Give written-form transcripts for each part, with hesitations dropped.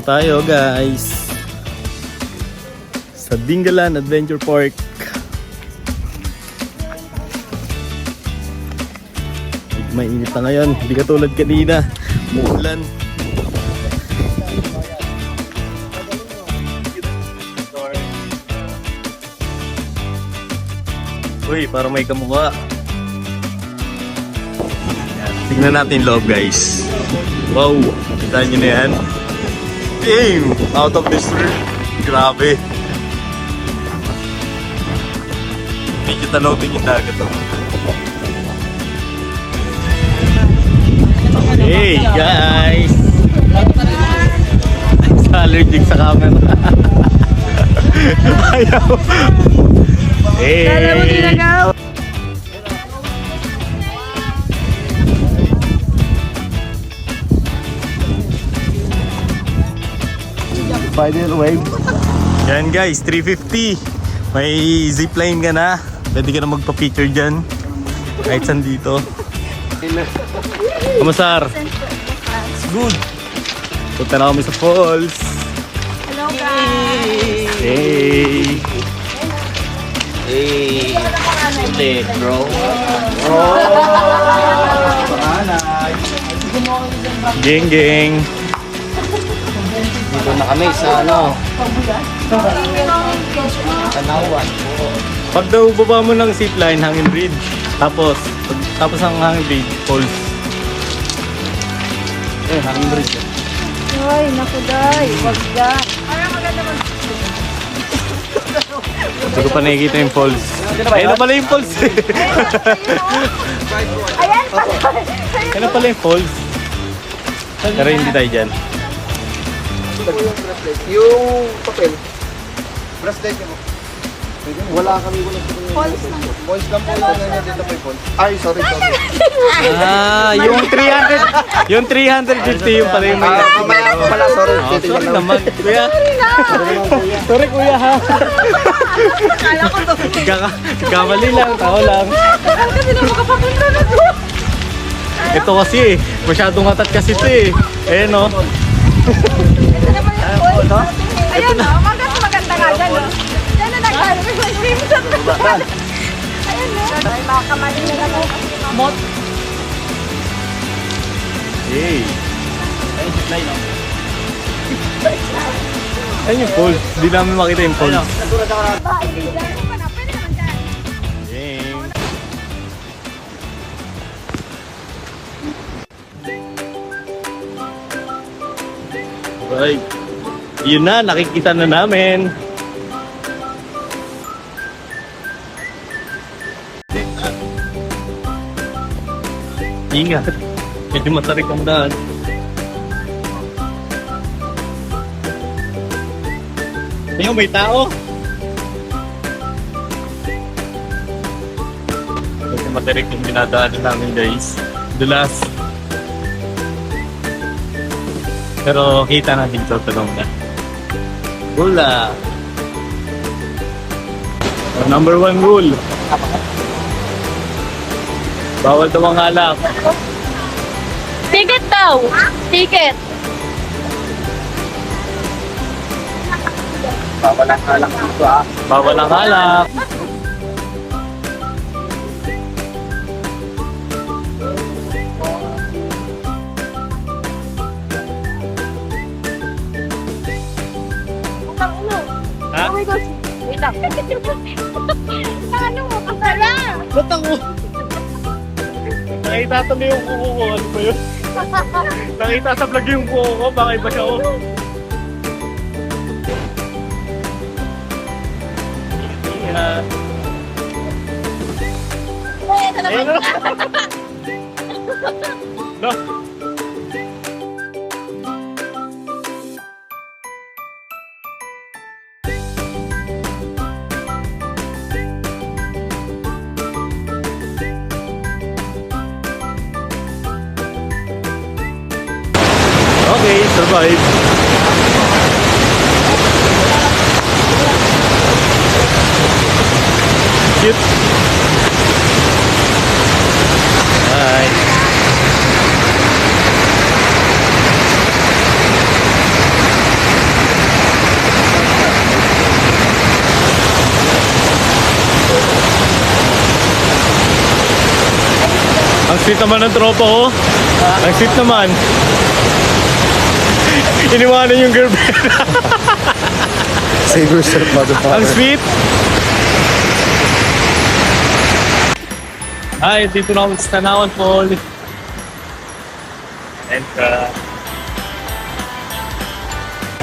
tayo guys sa Dingalan Adventure Park. Mainit na ngayon, hindi katulad kanina, umuulan. Uy, parang may kamukha. Tingnan natin loob guys. Wow, kita nyo na yan. Damn, out of this world. Grabe. Medyo tanawin yung dagat to. Hey guys! Allergic sa camera. Ayaw. Hey! Spider wave. Yan guys, 350. May zipline ka na. Pwede ka na magpa-picture dyan. Kahit saan dito. Kamusar? Good. Punta na kami sa falls. Hello guys! Hey! Hey! Ulit, bro. Geng geng. Dito na kami sa ano? Tanawan. Pag daw baba mo ng zipline, hangin bridge. Tapos ang hangin bridge, falls. Hangin bridge. Ay, naku day. Wag dyan. Parang maganda mag... Hindi ko pa nakikita yung falls. Ayun na pala yung falls. Ayan pala. Ayun na pala yung falls. Pero hindi tayo dyan. Yung papel, bracelet mo. Wala kami Falls lang. Falls lang po yung dito may falls. Ay, sorry. Yung 300, yung 350 yung pala yung may... Mamaya ako pala, sorry. Oh, sorry naman, kuya. Sorry kuya ha. Kala ko to. Kamali lang, tao lang. Kasi na makapapunta na to. Ito kasi eh, masyadong atat kasi ito eh. Ayan o. Ito naman yung falls. Ayan o, maganda nga dyan o. Dyan na nagkano. May swim sa naman. Ayan o. Ay, makakamali na naman. Mot. Hey. Ayun yung falls. Hindi namin makita yung falls. Ba, hindi dyan. Pwede naman dyan. Yay. Right. Yun na, nakikita na namin. Ingat. Medyo matarik ang daan. Ayun, may tao. Medyo matarik yung dinadaanan namin guys. Dulas. Pero kita natin ito talong na. Hula! Number 1 rule. Bawal daw ang alak. Ticket daw. Ticket. Bawal ang alak dito ah. Bawal ang alak. Ha? Oh my gosh. Wait lang. Ano mo? Kasala. Ba't ako? Nakita sa yung kuko ko. Ano ba yun? Nakita sa vlog yung kuko ko. Baka iba siya ko. Yeah. Ito naman. Ayun na. No. Okay, survive. Cute. Bye. sweet naman ng tropa ko. Ang sweet naman. Iniwanan yung girlfriend. Save yourself, motherfucker. Ang sweet. Ay, dito na ako sa Tanawan Fall. And,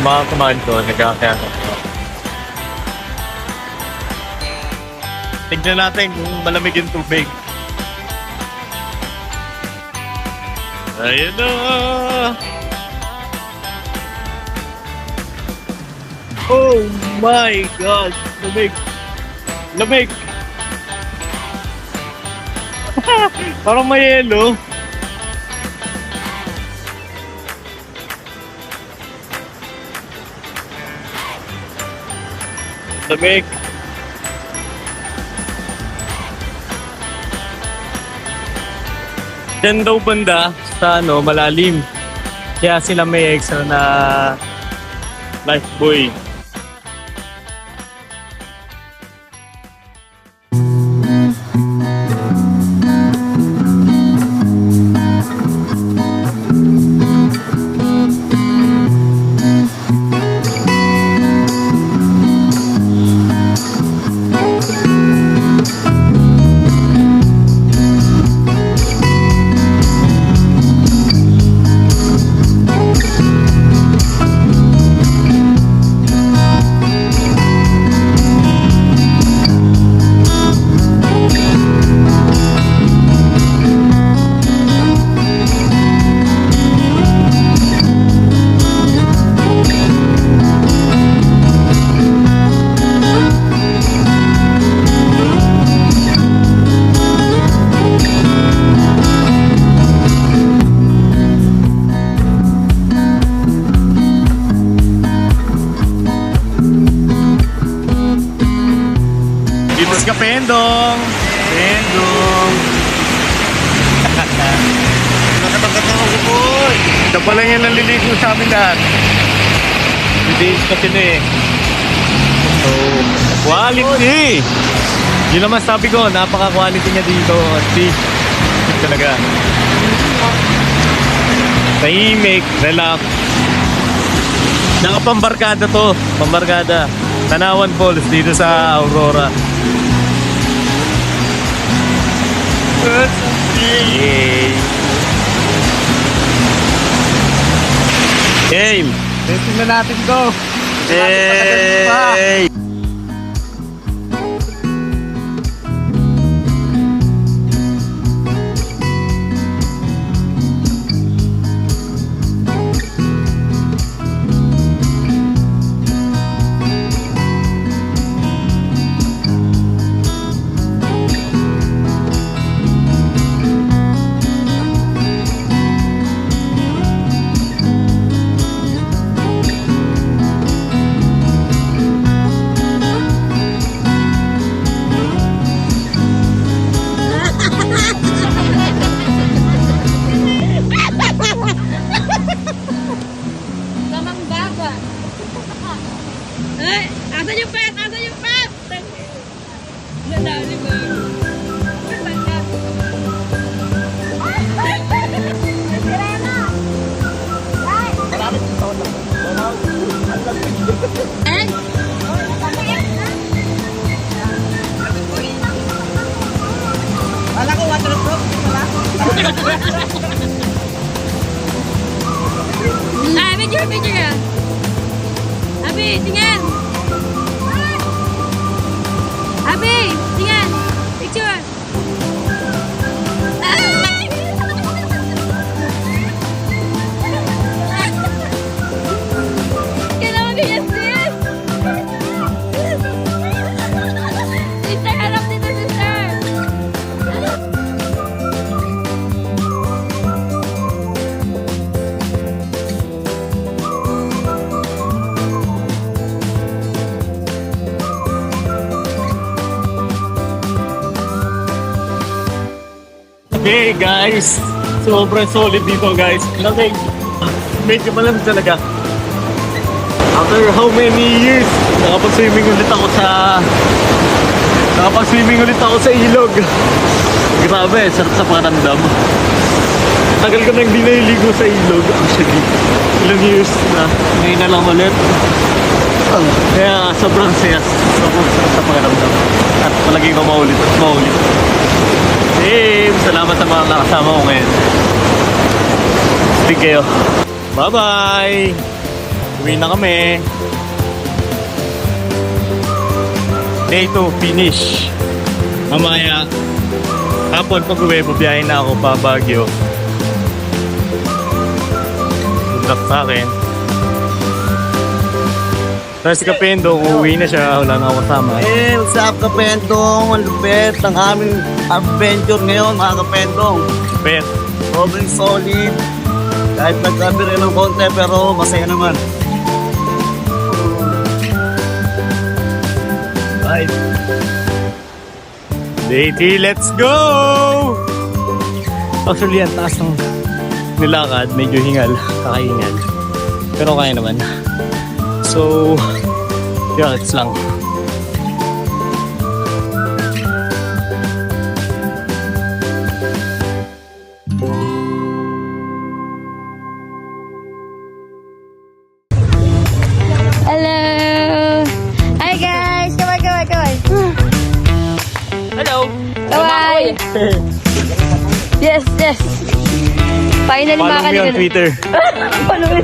mga kumain ko, nagkakaya ko. Tignan natin kung malamig yung tubig. Ayun na! Oh my God! Lamig! Lamig! Parang may yelo. Lamig. Diyan daw banda sa malalim. Kaya sila may extra na lifebuoy. Dito ka Pendong! Pendong! Nakatagat ako po! Ito pala yung naliligo sa amin lahat. Lidiis kasi na eh. So, quality! Yun naman sabi ko, napaka-quality niya dito. Deep talaga. Tahimik, relax. Nakapambarkada to. Pambarkada. Tanawan Falls dito sa Aurora. Yay! Game! Testing na natin to! Yay! Lamang dagat. Eh, asan yung pet? Asan yung pet? Nadali ba? Wala ko waterproof, wala. Ah, picture ka. Abi, tingin. Abi, tingin. Picture. Kailangan ganyan, sis. Sister, harap dito, sister. Okay guys, sobrang solid dito guys. Lamig. Medyo malamig talaga. After how many years, nakapag-swimming ulit ako sa Nakapag-swimming ulit ako sa ilog. Grabe, sarap sa pakiramdam. Tagal ko nang di naliligo sa ilog. Actually, ilang years na. Ngayon na lang ulit. Kaya sobrang saya. Sobrang sarap sa pakiramdam. At palagi ko maulit at maulit. Same! Salamat sa mga nakasama ko ngayon. Speak kayo. Bye-bye! Uwi na kami. Day 2, finish. Mamaya, hapon pag uwi, bubiyahin na ako pa Baguio. Good luck sa akin. Tapos si Kapendong, uuwi na siya. Wala na ako kasama. Eh, what's up, Kapendong? Ang lupit ng aming adventure ngayon, mga Kapendong. Bet. Sobrang solid. Kahit nagkabiri ng konti, pero masaya naman. Bye. Day 3, let's go! Actually, ang taas ng nilakad, medyo hingal, kakahingal. Pero kaya naman. So, yeah, it's lang. Hello! Hi guys! Come on. Hello! Bye! Yes. Finally Follow me makakalimutan. on Twitter. Follow me.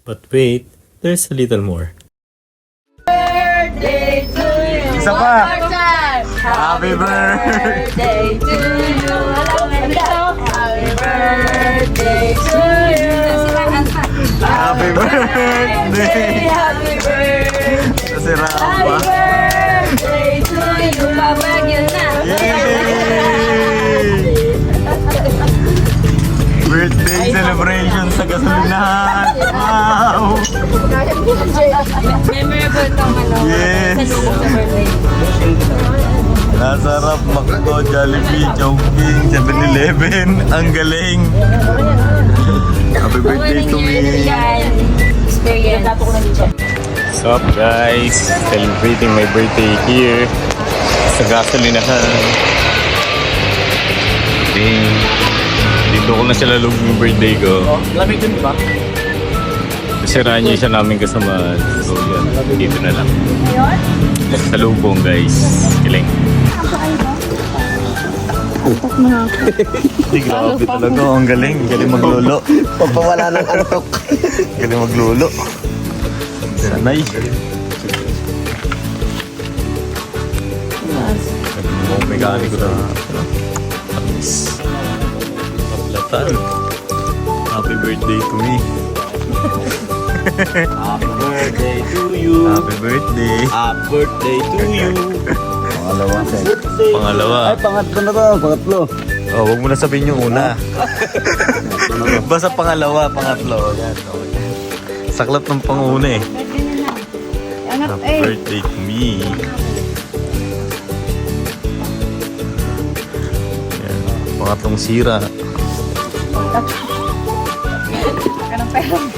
But wait, there's a little more. Isa pa! Happy birthday to you. Happy birthday to you. Happy birthday! Happy birthday. Kasi Rafa. Happy birthday to you. Babagyo na. Yay! Birthday celebration sa gasolinahan! Wow! Memorable tong ano. Yes. Sa birthday. Nasarap, Makto, Jollibee, Chowking, 7-Eleven. Ang galing! Happy birthday to me! Experience. What's up guys? Celebrating my birthday here sa gasolinahan. Dito ko na sila log yung birthday ko. Lamig din ba? Nasiraan niyo isa namin kasama. So yan, dito na lang. Sa lubong guys. Kiling. Hindi, grabe talaga. Ang galing. Galing maglolo. Pagpawala ng antok. Galing maglolo. Sanay. Nagmumong mekaniko na. Kaplatan. Happy birthday to me. Happy birthday to you. Happy birthday. Happy birthday to you. Pangalawa, sir. Pangalawa. Ay, pangatlo na ba? Pangatlo. Oh, wag mo na sabihin yung una. Basta pangalawa, pangatlo. Yan. Okay. Saklat ng panguna eh. Happy birthday to me. Yan. Mga tong sira. Ganun pera.